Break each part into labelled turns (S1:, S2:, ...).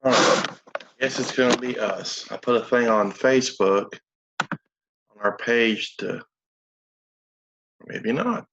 S1: All right. Guess it's going to be us. I put a thing on Facebook on our page to, maybe not.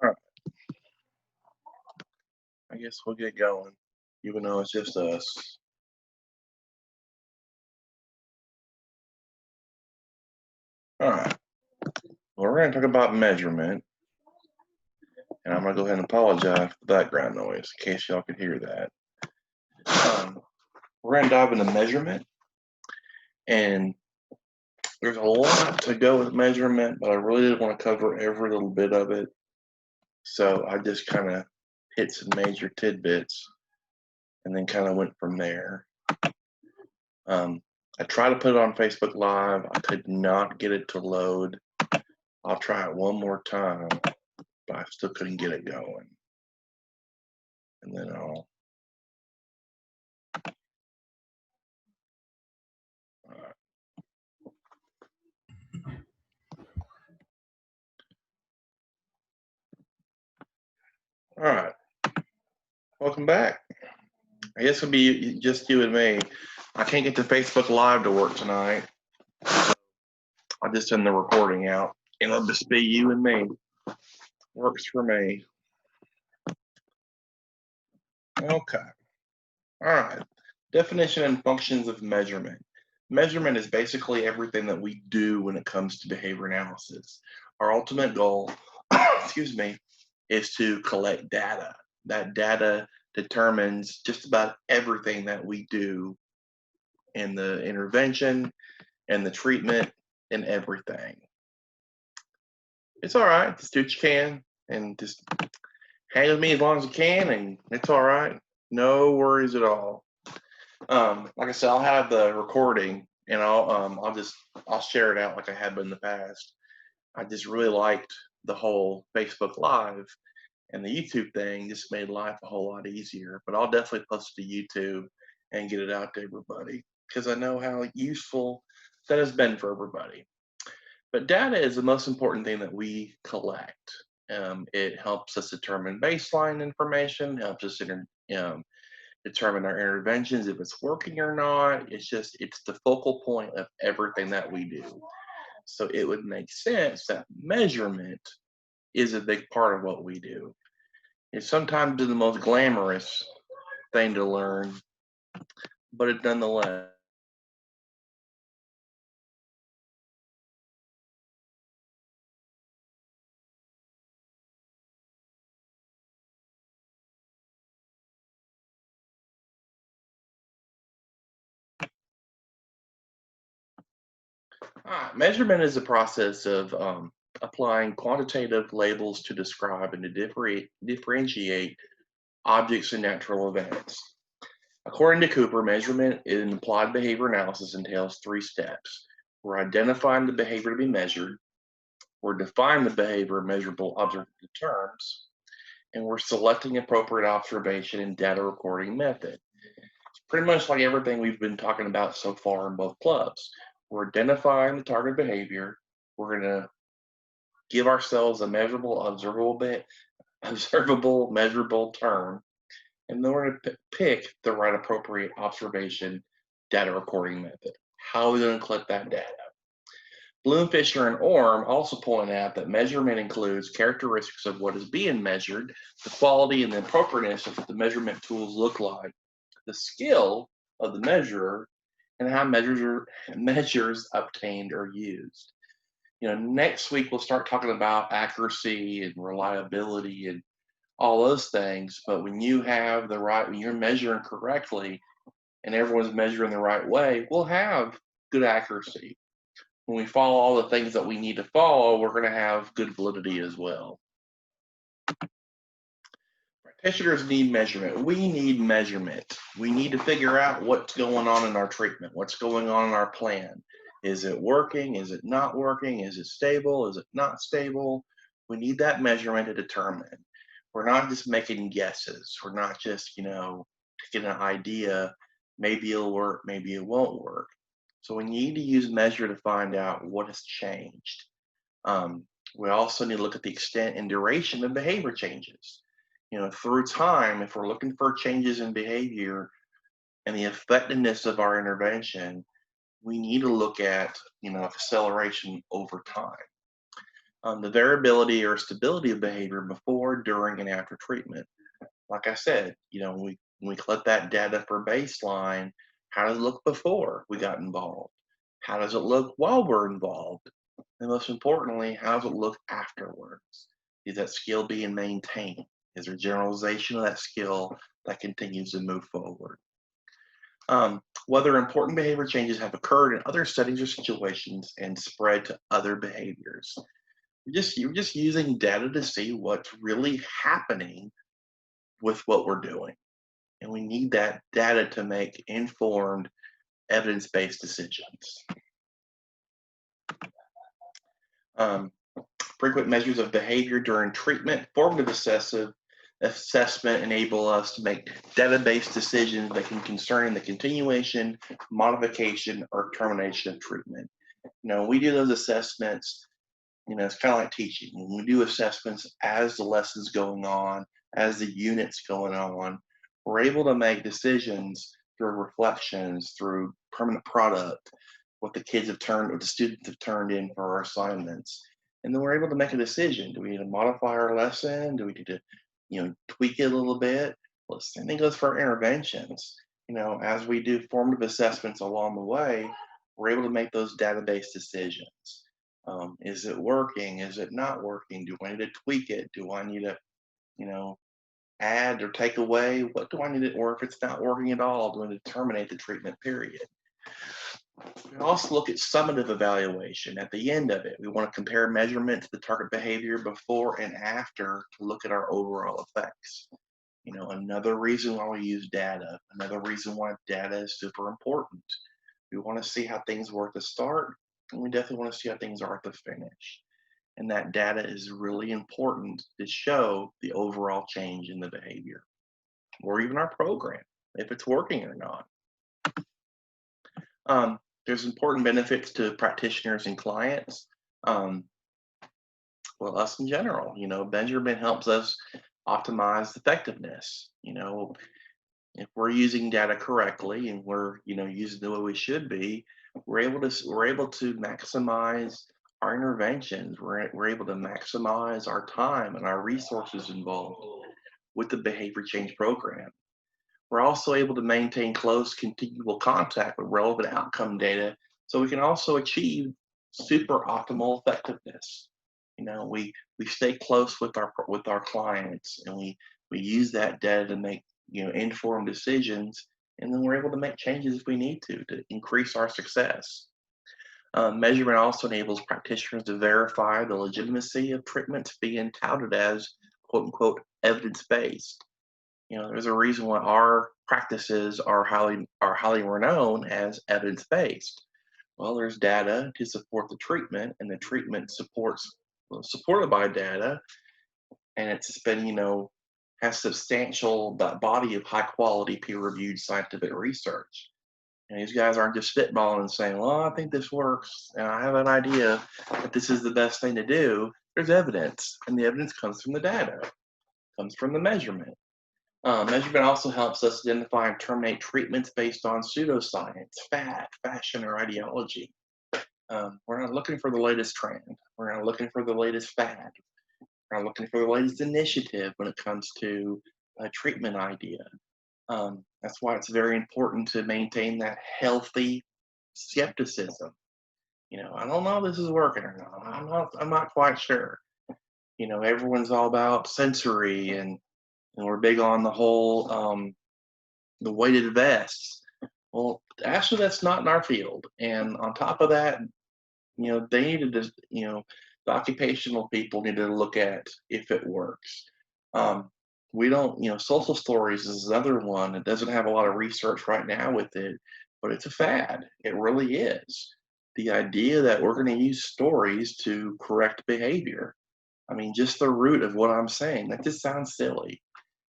S1: All right. I guess we'll get going, even though it's just us. All right. Well, we're going to talk about measurement. And I'm going to go ahead and apologize for the background noise in case y'all could hear that. We're going to dive into measurement. And there's a lot to go with measurement, but I really didn't want to cover every little bit of it. So I just kind of hit some major tidbits and then kind of went from there. I tried to put it on Facebook Live. I could not get it to load. I'll try it one more time, but I still couldn't get it going. And then I'll. All right. Welcome back. I guess it'll be just you and me. I can't get the Facebook Live to work tonight. I just send the recording out. It'll just be you and me. Works for me. Okay. All right. Definition and functions of measurement. Measurement is basically everything that we do when it comes to behavior analysis. Our ultimate goal, excuse me, is to collect data. That data determines just about everything that we do in the intervention and the treatment and everything. It's all right. Just do what you can and just hang with me as long as you can, and it's all right. No worries at all. Like I said, I'll have the recording and I'll share it out like I have been in the past. I just really liked the whole Facebook Live, and the YouTube thing just made life a whole lot easier. But I'll definitely post it to YouTube and get it out to everybody because I know how useful that has been for everybody. But data is the most important thing that we collect. It helps us determine baseline information, helps us determine our interventions, if it's working or not. It's the focal point of everything that we do. So it would make sense that measurement is a big part of what we do. It's sometimes the most glamorous thing to learn, but it nonetheless. Measurement is a process of applying quantitative labels to describe and to differentiate objects in natural events. According to Cooper, measurement in applied behavior analysis entails 3 steps. We're identifying the behavior to be measured, we're defining the behavior in measurable observable terms, and we're selecting appropriate observation and data recording method. Pretty much like everything we've been talking about so far in both clubs. We're identifying the target behavior. We're going to give ourselves a measurable, observable, measurable term, and then we're going to pick the right appropriate observation data recording method. How are we going to collect that data? Bloom, Fisher, and Orm also point out that measurement includes characteristics of what is being measured, the quality and the appropriateness of what the measurement tools look like, the skill of the measurer, and how measures obtained or used. Next week we'll start talking about accuracy and reliability and all those things. But when you're measuring correctly and everyone's measuring the right way, we'll have good accuracy. When we follow all the things that we need to follow, we're going to have good validity as well. Practitioners need measurement. We need measurement. We need to figure out what's going on in our treatment, what's going on in our plan. Is it working? Is it not working? Is it stable? Is it not stable? We need that measurement to determine. We're not just making guesses. We're not just, taking an idea. Maybe it'll work, maybe it won't work. So we need to use measure to find out what has changed. We also need to look at the extent and duration of behavior changes. Through time, if we're looking for changes in behavior and the effectiveness of our intervention, we need to look at, acceleration over time. The variability or stability of behavior before, during, and after treatment. Like I said, when we collect that data for baseline, how does it look before we got involved? How does it look while we're involved? And most importantly, how does it look afterwards? Is that skill being maintained? Is there generalization of that skill that continues to move forward? Whether important behavior changes have occurred in other settings or situations and spread to other behaviors. You're just using data to see what's really happening with what we're doing. And we need that data to make informed, evidence-based decisions. Frequent measures of behavior during treatment, formative assessment enable us to make data-based decisions that can concern the continuation, modification, or termination of treatment. We do those assessments, it's kind of like teaching. When we do assessments as the lesson's going on, as the unit's going on, we're able to make decisions through reflections, through permanent product, what the students have turned in for our assignments. And then we're able to make a decision. Do we need to modify our lesson? Do we need to, tweak it a little bit? Well, the same thing goes for our interventions. As we do formative assessments along the way, we're able to make those database decisions. Is it working? Is it not working? Do I need to tweak it? Do I need to, add or take away? What do I need to, or if it's not working at all, do I need to terminate the treatment period? We also look at summative evaluation. At the end of it, we want to compare measurement to the target behavior before and after to look at our overall effects. Another reason why we use data, another reason why data is super important. We want to see how things were at the start, and we definitely want to see how things are at the finish. And that data is really important to show the overall change in the behavior, or even our program, if it's working or not. There's important benefits to practitioners and clients. Us in general, measurement helps us optimize effectiveness. If we're using data correctly and we're, using the way we should be, we're able to maximize our interventions. We're able to maximize our time and our resources involved with the behavior change program. We're also able to maintain close continual contact with relevant outcome data so we can also achieve super optimal effectiveness. We stay close with our clients, and we use that data to make informed decisions, and then we're able to make changes if we need to increase our success. Measurement also enables practitioners to verify the legitimacy of treatments being touted as quote unquote evidence-based. There's a reason why our practices are highly renowned as evidence-based. Well, there's data to support the treatment, and the treatment supported by data, and it's been has substantial body of high quality peer reviewed scientific research. And these guys aren't just spitballing and saying, well, I think this works and I have an idea that this is the best thing to do. There's evidence, and the evidence comes from the data, comes from the measurement. Measurement also helps us identify and terminate treatments based on pseudoscience, fad, fashion, or ideology. We're not looking for the latest trend. We're not looking for the latest fad. We're not looking for the latest initiative when it comes to a treatment idea. That's why it's very important to maintain that healthy skepticism. I don't know if this is working or not. I'm not quite sure. Everyone's all about sensory and we're big on the whole the weighted vests. Well, actually, that's not in our field. And on top of that, they needed to, the occupational people need to look at if it works. We don't, social stories is another one. It doesn't have a lot of research right now with it, but it's a fad. It really is. The idea that we're going to use stories to correct behavior. I mean, just the root of what I'm saying, that just sounds silly.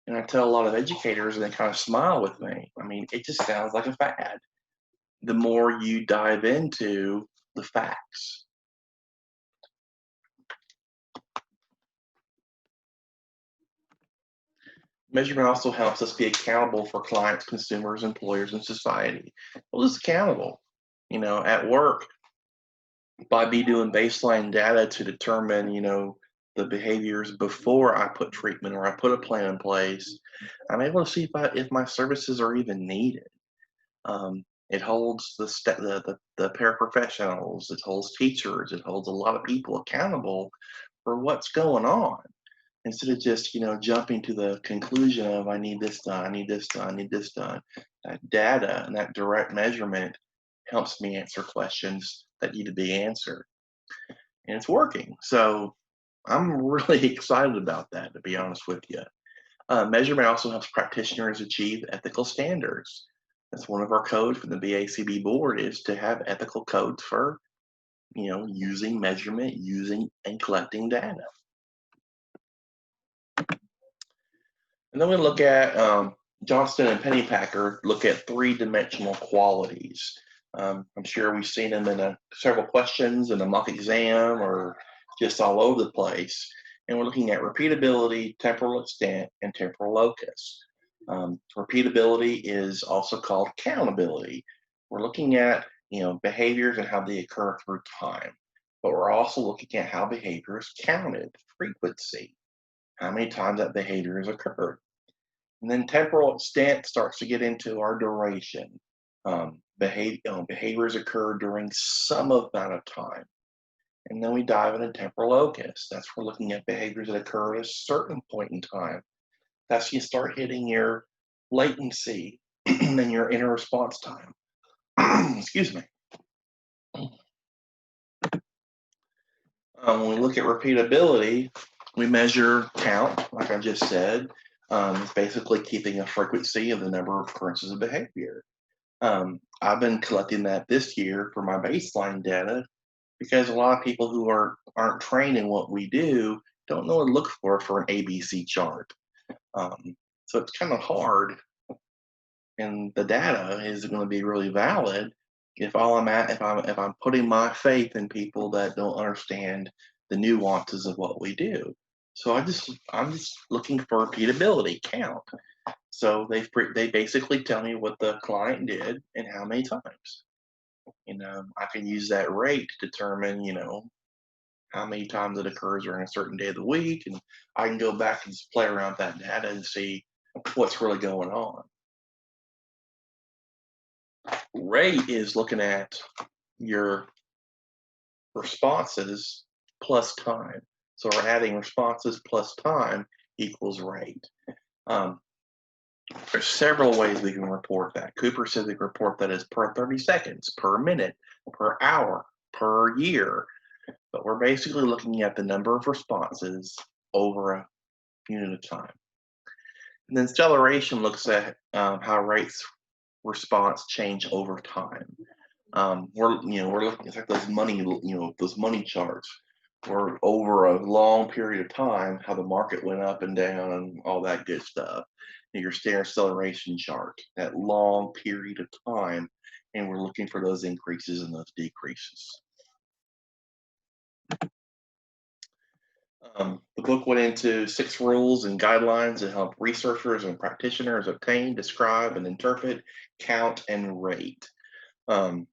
S1: And I tell a lot of educators and they kind of smile with me. I mean, it just sounds like a fad. The more you dive into the facts. Measurement also helps us be accountable for clients, consumers, employers, and society. Well, it's accountable. At work, by me doing baseline data to determine, the behaviors before I put treatment or I put a plan in place, I'm able to see if my services are even needed. It holds the paraprofessionals, it holds teachers, it holds a lot of people accountable for what's going on. Instead of just, jumping to the conclusion of I need this done, I need this done, I need this done. That data and that direct measurement helps me answer questions that need to be answered. And it's working. So I'm really excited about that, to be honest with you. Measurement also helps practitioners achieve ethical standards. That's one of our codes from the BACB board is to have ethical codes for, using measurement, using and collecting data. And then we look at Johnston and Pennypacker look at three-dimensional qualities. I'm sure we've seen them in several questions in a mock exam or just all over the place. And we're looking at repeatability, temporal extent, and temporal locus. Repeatability is also called countability. We're looking at behaviors and how they occur through time, but we're also looking at how behavior is counted, frequency, how many times that behavior has occurred. And then temporal extent starts to get into our duration. Behaviors occur during some amount of time. And then we dive into temporal locus. That's we're looking at behaviors that occur at a certain point in time. That's you start hitting your latency and your inner response time. Excuse me. When we look at repeatability, we measure count, like I just said. It's basically keeping a frequency of the number of occurrences of behavior. I've been collecting that this year for my baseline data because a lot of people who aren't trained in what we do don't know what to look for an ABC chart. So it's kind of hard, and the data is going to be really valid if I'm putting my faith in people that don't understand the nuances of what we do. So I'm just looking for repeatability, count. So they basically tell me what the client did and how many times. I can use that rate to determine, how many times it occurs during a certain day of the week, and I can go back and just play around with that data and see what's really going on. Rate is looking at your responses plus time. So we're adding responses plus time equals rate. There's several ways we can report that. Cooper says we can report that as per 30 seconds, per minute, per hour, per year. But we're basically looking at the number of responses over a unit of time. And then acceleration looks at how rates response change over time. We're looking, it's like those money charts. or over a long period of time, how the market went up and down and all that good stuff. And your standard acceleration chart, that long period of time, and we're looking for those increases and those decreases. The book went into 6 rules and guidelines that help researchers and practitioners obtain, describe, and interpret, count, and rate. I'm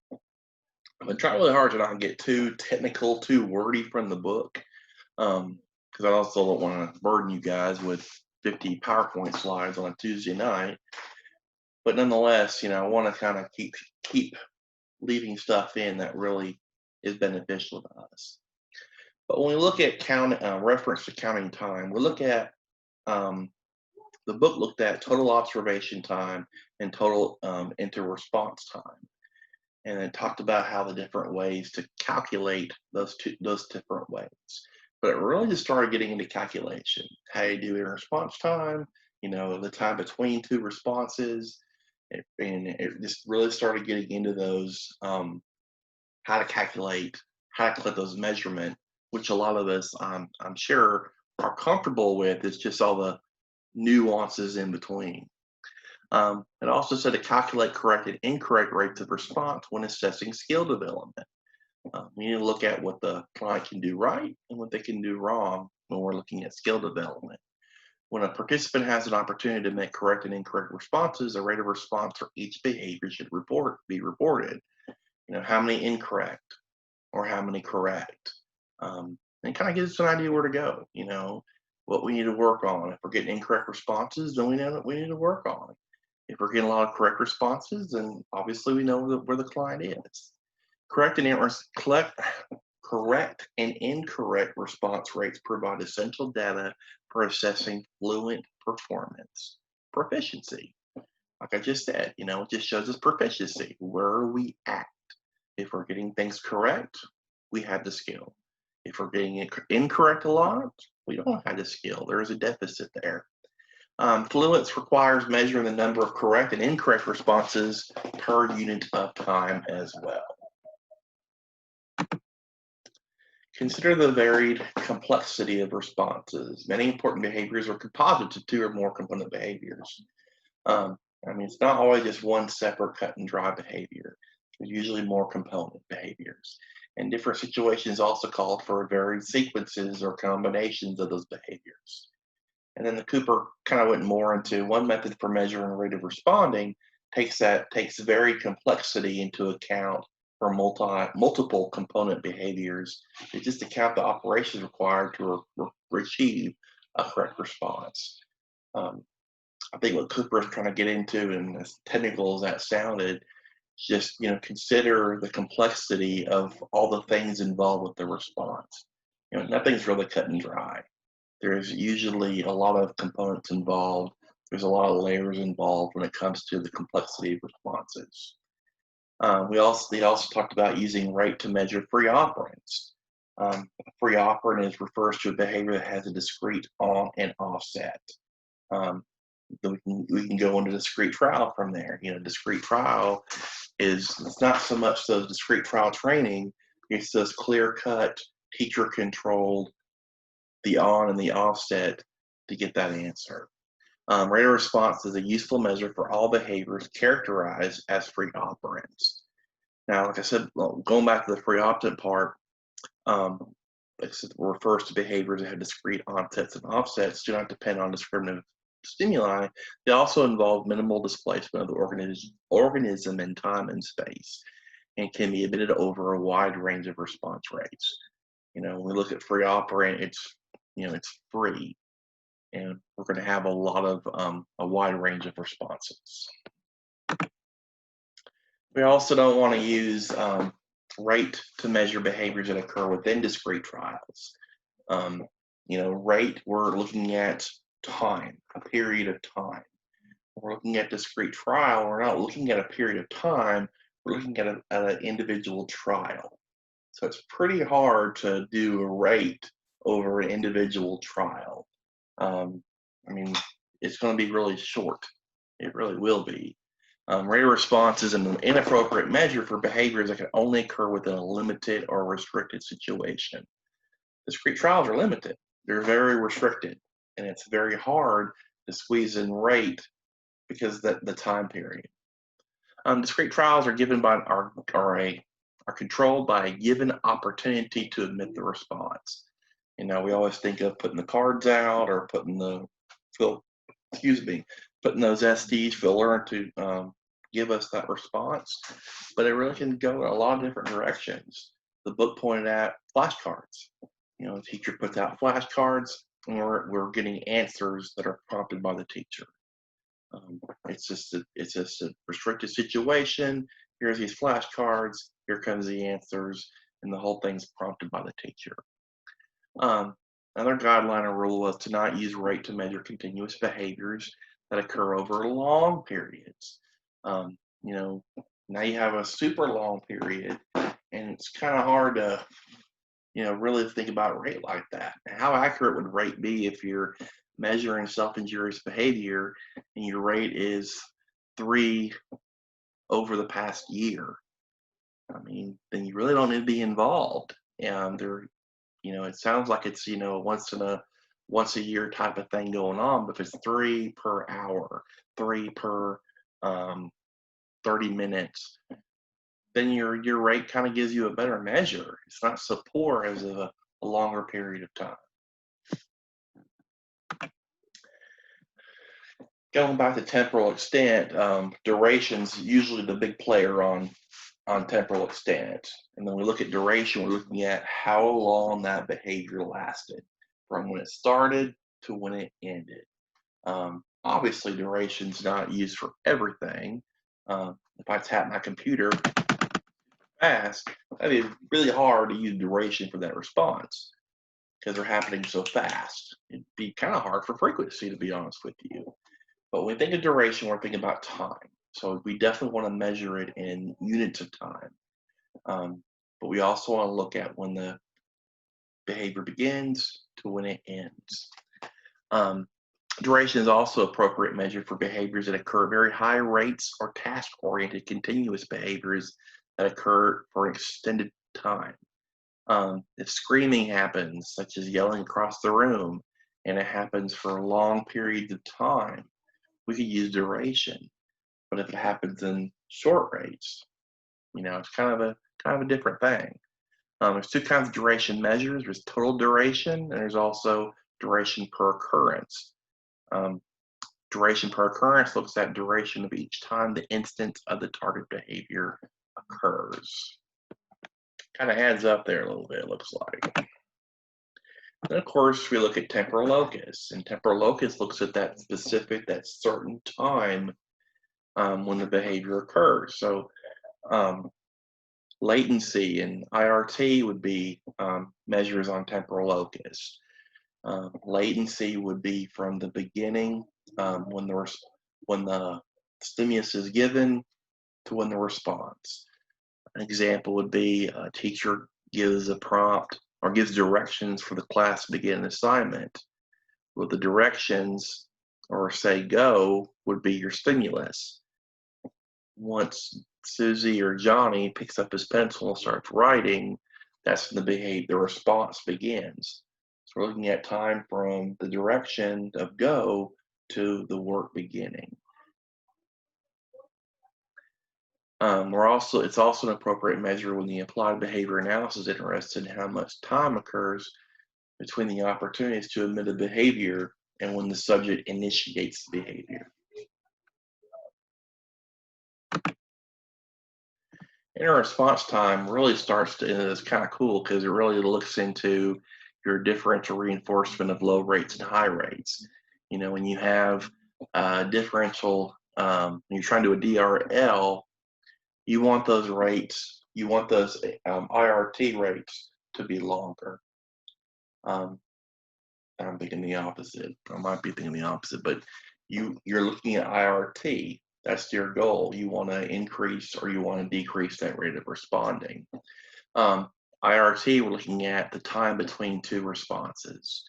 S1: been trying really hard to not get too technical, too wordy from the book, because I also don't want to burden you guys with 50 PowerPoint slides on a Tuesday night. But nonetheless, I want to kind of keep leaving stuff in that really is beneficial to us. But when we look at reference to counting time, we look at the book looked at total observation time and total inter-response time, and it talked about how the different ways to calculate those different ways. But it really just started getting into calculation. How you do inter-response time, the time between 2 responses, and it just really started getting into those how to calculate those measurements, which a lot of us, I'm sure, are comfortable with. It's just all the nuances in between. It also said to calculate correct and incorrect rates of response when assessing skill development. We need to look at what the client can do right and what they can do wrong when we're looking at skill development. When a participant has an opportunity to make correct and incorrect responses, a rate of response for each behavior should be reported. How many incorrect or how many correct. And kind of gives us an idea where to go, what we need to work on. If we're getting incorrect responses, then we know that we need to work on it. If we're getting a lot of correct responses, then obviously we know where the client is. Correct and incorrect response rates provide essential data for assessing fluent performance. Proficiency. Like I just said, it just shows us proficiency. Where are we at? If we're getting things correct, we have the skill. If we're getting it incorrect a lot, we don't have the skill. There is a deficit there. Fluence requires measuring the number of correct and incorrect responses per unit of time as well. Consider the varied complexity of responses. Many important behaviors are composite of 2 or more component behaviors. It's not always just one separate cut and dry behavior. There's usually more component behaviors. And different situations also call for varied sequences or combinations of those behaviors. And then the Cooper kind of went more into one method for measuring rate of responding takes varied complexity into account for multiple component behaviors. It's just to count the operations required to achieve a correct response. I think what Cooper is trying to get into, and as technical as that sounded, just consider the complexity of all the things involved with the response. Nothing's really cut and dry. There's usually a lot of components involved. There's a lot of layers involved when it comes to the complexity of responses. They also talked about using rate to measure free operands. A free operand refers to a behavior that has a discrete on and offset. We can go into discrete trial from there. Discrete trial it's not so much those discrete trial training, it's those clear-cut, teacher-controlled, the on and the offset to get that answer. Rate of response is a useful measure for all behaviors characterized as free operands. Now, like I said, going back to the free operand part, like I said, refers to behaviors that have discrete onsets and offsets, do not depend on discriminative stimuli. They also involve minimal displacement of the organism in time and space, and can be emitted over a wide range of response rates. When we look at free operand, it's free, and we're going to have a lot of a wide range of responses. We also don't want to use rate to measure behaviors that occur within discrete trials. Rate, we're looking at time, a period of time. We're looking at discrete trial, we're not looking at a period of time, we're looking at an individual trial. So it's pretty hard to do a rate over an individual trial. It's going to be really short. It really will be. Rate of response is an inappropriate measure for behaviors that can only occur within a limited or restricted situation. Discrete trials are limited. They're very restricted, and it's very hard to squeeze in rate because the time period. Discrete trials are given by are controlled by a given opportunity to admit the response. We always think of putting the cards out or putting putting those SDs for learn to give us that response, but it really can go in a lot of different directions. The book pointed at flashcards. The teacher puts out flashcards, and we're getting answers that are prompted by the teacher. It's just a restricted situation. Here's these flashcards. Here comes the answers, and the whole thing's prompted by the teacher. Another guideline or rule was to not use rate to measure continuous behaviors that occur over long periods. Now you have a super long period, and it's kind of hard to, really think about rate like that. How accurate would rate be if you're measuring self-injurious behavior and your rate is 3 over the past year? Then you really don't need to be involved. And it sounds like it's, once a year type of thing going on, but if it's 3 per hour, 3 per 30 minutes, then your rate kind of gives you a better measure. It's not so poor as a longer period of time. Going back to temporal extent, duration's usually the big player on temporal extent. And then we look at duration, we're looking at how long that behavior lasted, from when it started to when it ended. Obviously, duration's not used for everything. If I tap my computer fast, that'd be really hard to use duration for that response because they're happening so fast. It'd be kind of hard for frequency, to be honest with you. But when we think of duration, we're thinking about time. So we definitely want to measure it in units of time. But we also want to look at when the behavior begins to when it ends. Duration is also an appropriate measure for behaviors that occur at very high rates or task-oriented continuous behaviors that occur for an extended time. If screaming happens, such as yelling across the room, and it happens for long periods of time, we could use duration. But if it happens in short rates, it's kind of a different thing. There's 2 kinds of duration measures. There's total duration, and there's also duration per occurrence. Duration per occurrence looks at duration of each time the instance of the target behavior occurs. Kind of adds up there a little bit, it looks like. Then, of course, we look at temporal locus, and temporal locus looks at that certain time when the behavior occurs. So latency and IRT would be measures on temporal locus. Latency would be from the beginning, when the stimulus is given, to when the response. An example would be a teacher gives a prompt or gives directions for the class to begin an assignment. Well, the directions, or say go, would be your stimulus. Once Susie or Johnny picks up his pencil and starts writing, that's when the response begins. So we're looking at time from the direction of go to the work beginning. It's also an appropriate measure when the applied behavior analysis is interested in how much time occurs between the opportunities to admit a behavior and when the subject initiates the behavior. Inter-response time really it's kind of cool because it really looks into your differential reinforcement of low rates and high rates. When you have differential, when you're trying to do a DRL, you want those rates, IRT rates to be longer. I'm thinking the opposite. I might be thinking the opposite, but you're looking at IRT. That's your goal. You want to increase or you want to decrease that rate of responding. IRT, we're looking at the time between 2 responses.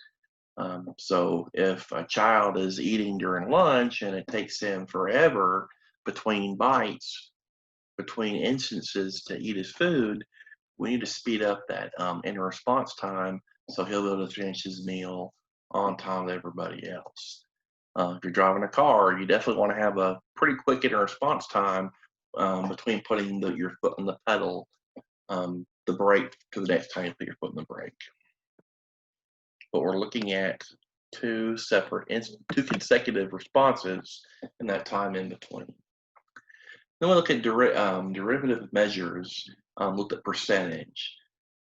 S1: So if a child is eating during lunch and it takes him forever between bites, between instances to eat his food, we need to speed up that inter-response time so he'll be able to finish his meal on time with everybody else. If you're driving a car, you definitely want to have a pretty quick response time between putting your foot on the pedal, the brake, to the next time you put your foot on the brake. But we're looking at two consecutive responses in that time in between. Then we look at derivative measures. Looked at percentage,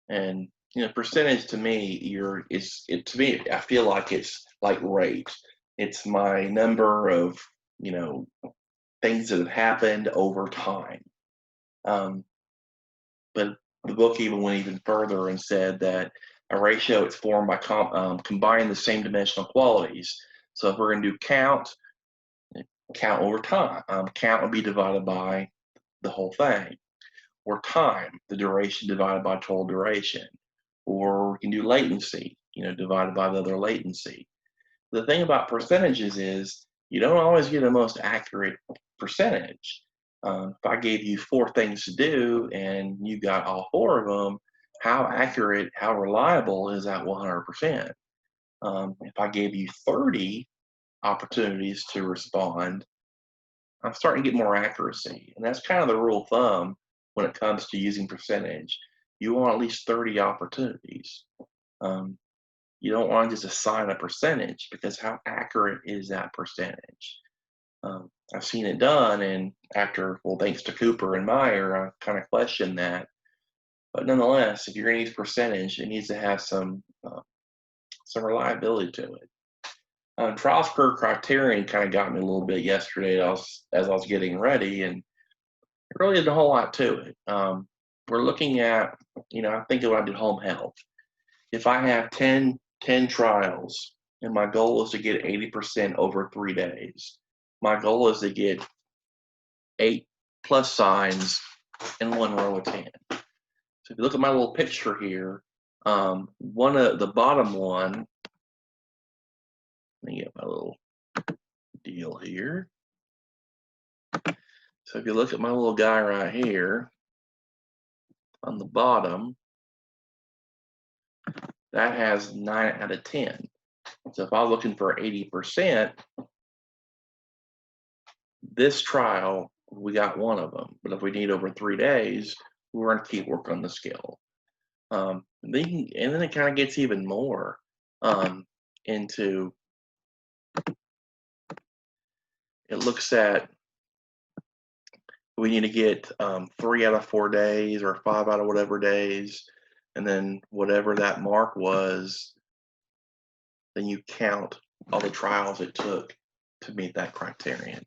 S1: and percentage to me, I feel like it's like rate. It's my number of things that have happened over time. But the book even went even further and said that a ratio is formed by combining the same dimensional qualities. So if we're going to do count over time, count would be divided by the whole thing, or time, the duration divided by total duration, or we can do latency, divided by the other latency. The thing about percentages is you don't always get the most accurate percentage. If I gave you 4 things to do and you got all 4 of them, how accurate, how reliable is that 100%? If I gave you 30 opportunities to respond, I'm starting to get more accuracy. And that's kind of the rule of thumb when it comes to using percentage. You want at least 30 opportunities. You don't want to just assign a percentage, because how accurate is that percentage? I've seen it done, and thanks to Cooper and Meyer, I kind of questioned that. But nonetheless, if you're going to use percentage, it needs to have some reliability to it. Trial curve criterion kind of got me a little bit yesterday as I was getting ready, and it really isn't a whole lot to it. We're looking at, I think when I did home health, if I have 10 trials and my goal is to get 80% over 3 days, my goal is to get 8 plus signs in 1 row of 10. So if you look at my little picture here, one of the bottom one, let me get my little deal here. So if you look at my little guy right here on the bottom, that has 9 out of 10. So if I was looking for 80%, this trial, we got 1 of them. But if we need over 3 days, we're going to keep working on the skill. And then it kind of gets even more into, it looks at, we need to get 3 out of 4 days or 5 out of whatever days. And then whatever that mark was, then you count all the trials it took to meet that criterion.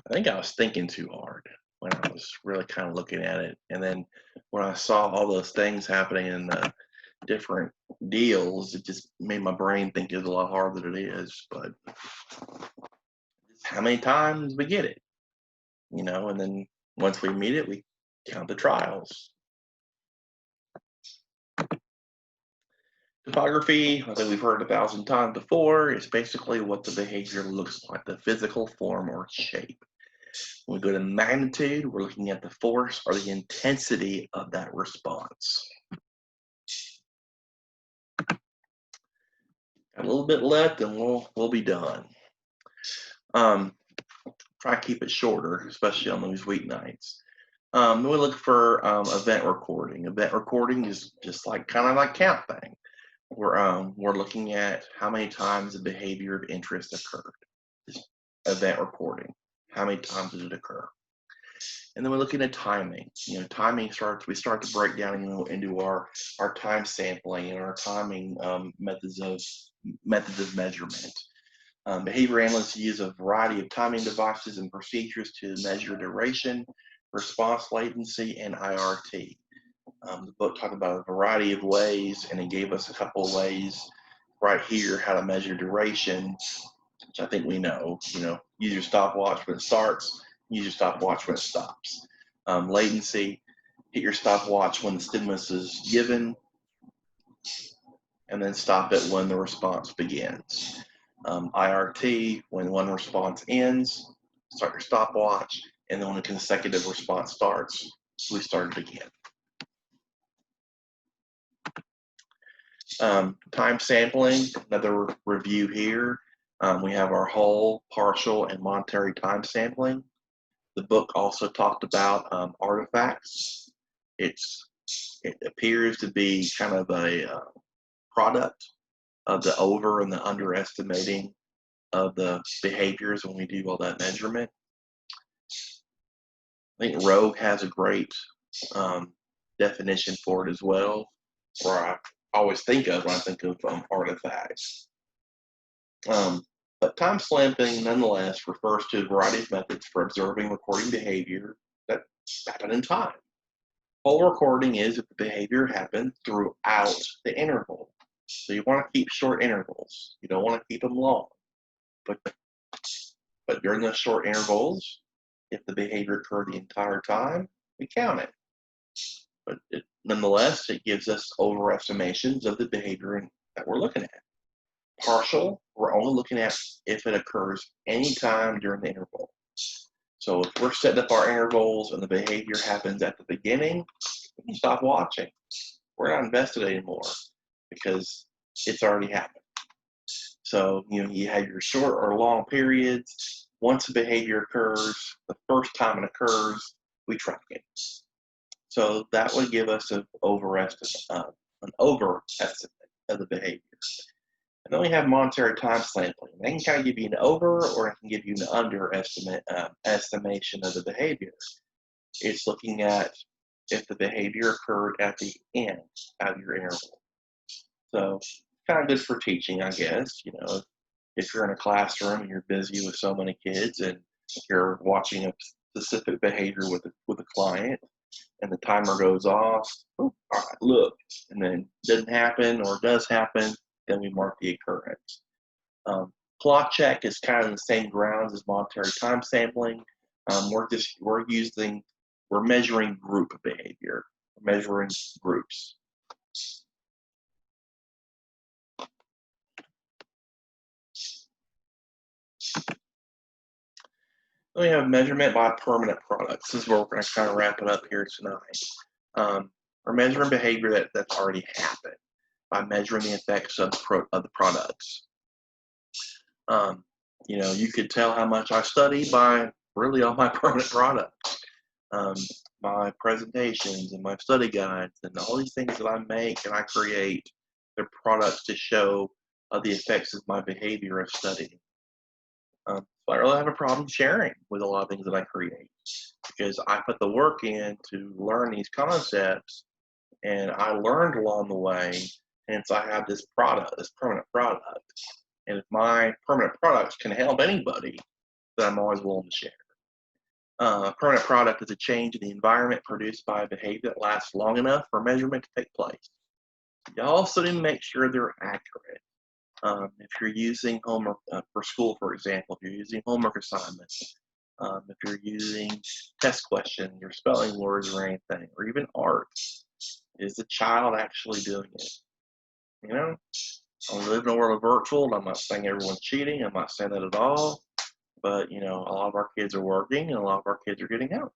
S1: I think I was thinking too hard when I was really kind of looking at it. And then when I saw all those things happening in the different deals, it just made my brain think it's a lot harder than it is. But how many times we get it, and then once we meet it, we count the trials. Topography, I think we've heard 1,000 times before, is basically what the behavior looks like, the physical form or shape. When we go to magnitude, we're looking at the force or the intensity of that response. Got a little bit left and we'll be done. Try to keep it shorter, especially on those weeknights. Then we look for event recording. Event recording is just kind of like count thing. We're looking at how many times the behavior of interest occurred. Just event recording. How many times did it occur? And then we're looking at timing. Timing we start to break down into our time sampling and our timing methods of measurement. Behavior analysts use a variety of timing devices and procedures to measure duration, response latency, and IRT. The book talked about a variety of ways, and it gave us a couple of ways right here how to measure duration, which I think we know. Use your stopwatch when it starts, use your stopwatch when it stops. Latency, hit your stopwatch when the stimulus is given, and then stop it when the response begins. IRT, when one response ends, start your stopwatch, and then when a consecutive response starts, we start it again. Time sampling, another review here. We have our whole, partial, and monetary time sampling. The book also talked about artifacts. It appears to be kind of a product of the over and the underestimating of the behaviors when we do all that measurement. I think Rogue has a great definition for it as well, or I always think of when I think of artifacts. But time sampling, nonetheless, refers to a variety of methods for observing recording behavior that happen in time. Whole recording is if the behavior happened throughout the interval. So you want to keep short intervals. You don't want to keep them long. But during those short intervals, if the behavior occurred the entire time, we count it. But nonetheless, it gives us overestimations of the behavior that we're looking at. Partial, we're only looking at if it occurs anytime during the interval. So if we're setting up our intervals and the behavior happens at the beginning, we can stop watching. We're not invested anymore because it's already happened. So, you have your short or long periods. Once a behavior occurs, the first time it occurs, we track it. So that would give us an overestimate of the behavior. And then we have monetary time sampling. They can kind of give you an over, or it can give you an underestimate estimation of the behavior. It's looking at if the behavior occurred at the end of your interval. So kind of good for teaching, I guess. If you're in a classroom and you're busy with so many kids and you're watching a specific behavior with a client, and the timer goes off, all right, look, and then it doesn't happen or it does happen, then we mark the occurrence. Clock check is kind of the same grounds as monetary time sampling. We're measuring group behavior. We're measuring groups. Then we have measurement by permanent products. This is where we're going to kind of wrap it up here tonight. We're measuring behavior that's already happened by measuring the effects of the products. You could tell how much I study by really all my permanent products, my presentations and my study guides and all these things that I make and I create. They're products to show the effects of my behavior of studying. So I really have a problem sharing with a lot of things that I create because I put the work in to learn these concepts, and I learned along the way, and so I have this permanent product. And if my permanent products can help anybody, then I'm always willing to share. A permanent product is a change in the environment produced by a behavior that lasts long enough for measurement to take place. You also need to make sure they're accurate. If you're using homework for school, for example, if you're using homework assignments, if you're using test questions or spelling words or anything, or even art, is the child actually doing it? I live in a world of virtual, and I'm not saying everyone's cheating. I'm not saying that at all. But, a lot of our kids are working, and a lot of our kids are getting out.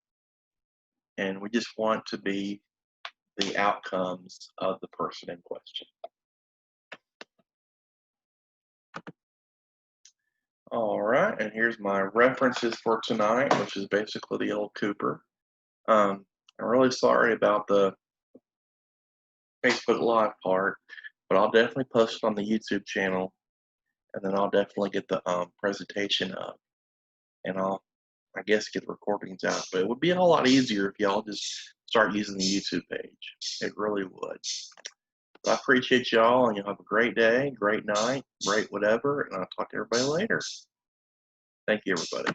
S1: And we just want to be the outcomes of the person in question. All right, and here's my references for tonight, which is basically the old Cooper. I'm really sorry about the Facebook Live part, but I'll definitely post it on the YouTube channel, and then I'll definitely get the presentation up, and I guess get the recordings out. But it would be a whole lot easier if y'all just start using the YouTube page. It really would. So I appreciate y'all, and y'all have a great day, great night, great whatever, and I'll talk to everybody later. Thank you, everybody.